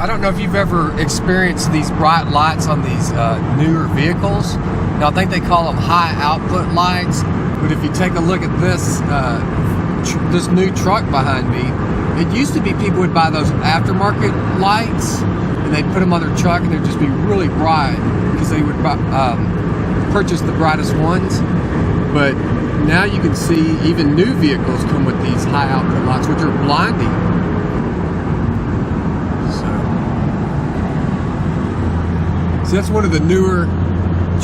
I don't know if you've ever experienced these bright lights on these newer vehicles. Now, I think they call them high output lights, but if you take a look at this this new truck behind me, it used to be people would buy those aftermarket lights and they'd put them on their truck and they'd just be really bright because they would purchase the brightest ones. But now you can see even new vehicles come with these high output lights, which are blinding. So that's one of the newer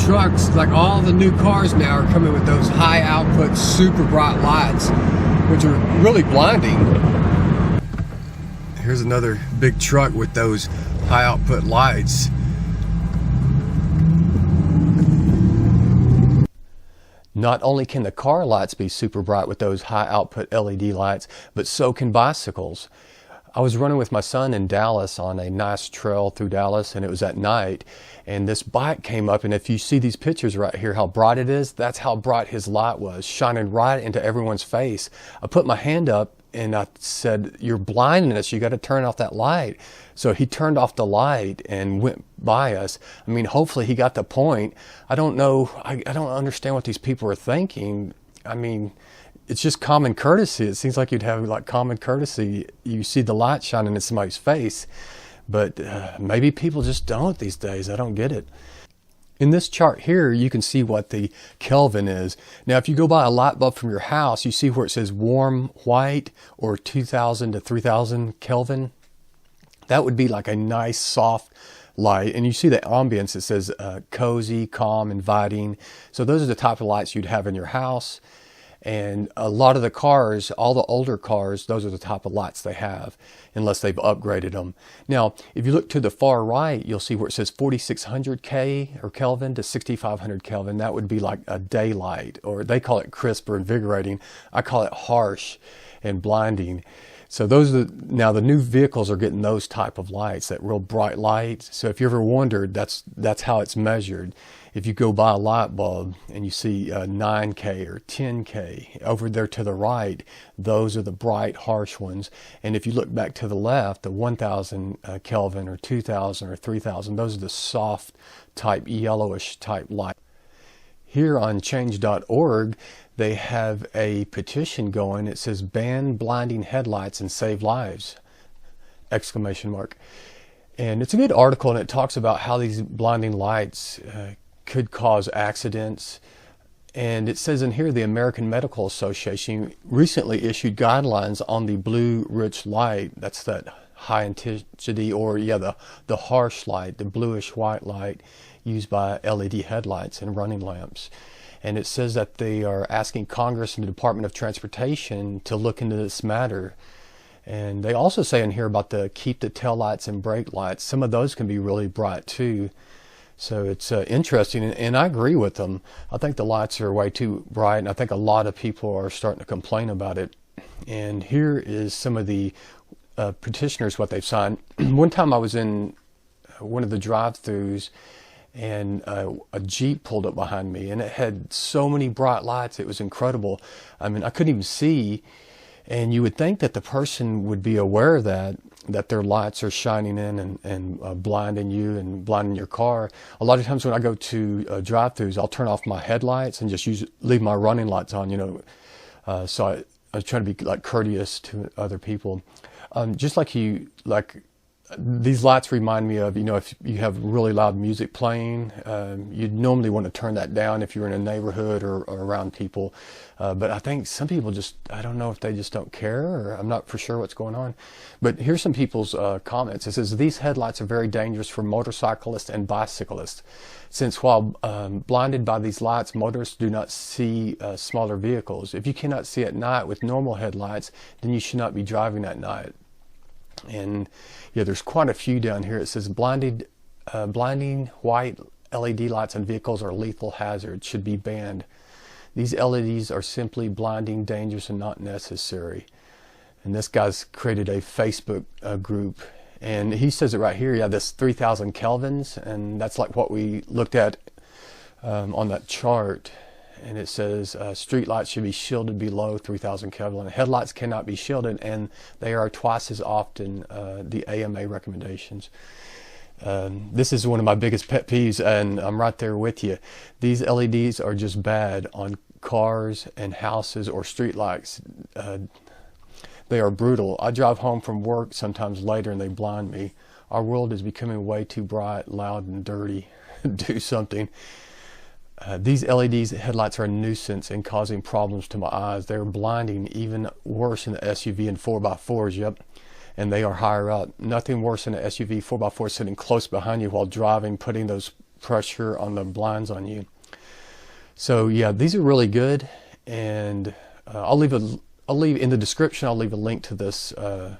trucks. Like all the new cars now are coming with those high output super bright lights, which are really blinding. Here's another big truck with those high output lights. Not only can the car lights be super bright with those high output LED lights, but so can bicycles. I was running with my son in Dallas on a nice trail through Dallas, and it was at night, and this bike came up, and if you see these pictures right here, how bright it is, that's how bright his light was, shining right into everyone's face. I put my hand up and I said, "You're blinding us, you got to turn off that light." So he turned off the light and went by us. I mean, hopefully he got the point. I don't know, I don't understand what these people are thinking. I mean, it's just common courtesy. It seems like you'd have like common courtesy. You see the light shining in somebody's face, but maybe people just don't these days. I don't get it. In this chart here, you can see what the Kelvin is. Now, if you go by a light bulb from your house, you see where it says warm white or 2000 to 3000 Kelvin. That would be like a nice soft light, and you see the ambience. It says cozy, calm, inviting. So those are the type of lights you'd have in your house. And a lot of the cars, all the older cars, those are the type of lights they have, unless they've upgraded them. Now, if you look to the far right, you'll see where it says 4600 K or Kelvin to 6500 Kelvin. That would be like a daylight, or they call it crisp or invigorating. I call it harsh and blinding. So those are now the new vehicles are getting those type of lights, that real bright light. So if you ever wondered, that's how it's measured. If you go by a light bulb and you see 9K or 10K over there to the right, those are the bright, harsh ones. And if you look back to the left, the 1000 Kelvin or 2000 or 3000, those are the soft type, yellowish type light. Here on change.org, they have a petition going. It says ban blinding headlights and save lives! Exclamation mark. And it's a good article, and it talks about how these blinding lights could cause accidents. And it says in here, the American Medical Association recently issued guidelines on the blue rich light. That's that high intensity, or the harsh light, the bluish white light used by LED headlights and running lamps. And it says that they are asking Congress and the Department of Transportation to look into this matter. And they also say in here about the keep the tail lights and brake lights. Some of those can be really bright too. So it's interesting, and I agree with them. I think the lights are way too bright, and I think a lot of people are starting to complain about it. And here is some of the petitioners, what they've signed. One time I was in one of the drive-thrus, and a Jeep pulled up behind me, and it had so many bright lights. It was incredible. I mean, I couldn't even see, and you would think that the person would be aware of that their lights are shining in and blinding you and blinding your car. A lot of times when I go to drive-thrus, I'll turn off my headlights and just leave my running lights on, so I try to be like courteous to other people. Just like these lights remind me of, if you have really loud music playing, you'd normally want to turn that down if you're in a neighborhood or around people. But I think some people I don't know if they just don't care, or I'm not for sure what's going on. But here's some people's comments. It says, these headlights are very dangerous for motorcyclists and bicyclists, since while blinded by these lights, motorists do not see smaller vehicles. If you cannot see at night with normal headlights, then you should not be driving at night. And there's quite a few down here. It says blinding white LED lights on vehicles are lethal hazards, should be banned. These LEDs are simply blinding, dangerous, and not necessary. And this guy's created a Facebook group, and he says it right here. This 3000 kelvins, and that's like what we looked at on that chart. and it says street lights should be shielded below 3000 Kelvin. Headlights cannot be shielded, and they are twice as often the AMA recommendations. This is one of my biggest pet peeves, and I'm right there with you. These LEDs are just bad on cars and houses or street lights. They are brutal. I drive home from work sometimes later and they blind me. Our world is becoming way too bright, loud, and dirty. Do something. These LEDs headlights are a nuisance and causing problems to my eyes. They're blinding, even worse in the SUV and 4x4s, yep. And they are higher up. Nothing worse than an SUV 4x4 sitting close behind you while driving, putting those pressure on the blinds on you. So yeah, these are really good, and I'll leave in the description, I'll leave a link to this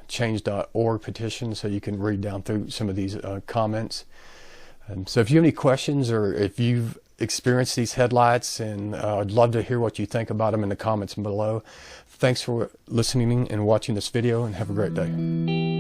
change.org petition so you can read down through some of these comments. So if you have any questions, or if you've experienced these headlights, and I'd love to hear what you think about them in the comments below. Thanks for listening and watching this video, and have a great day.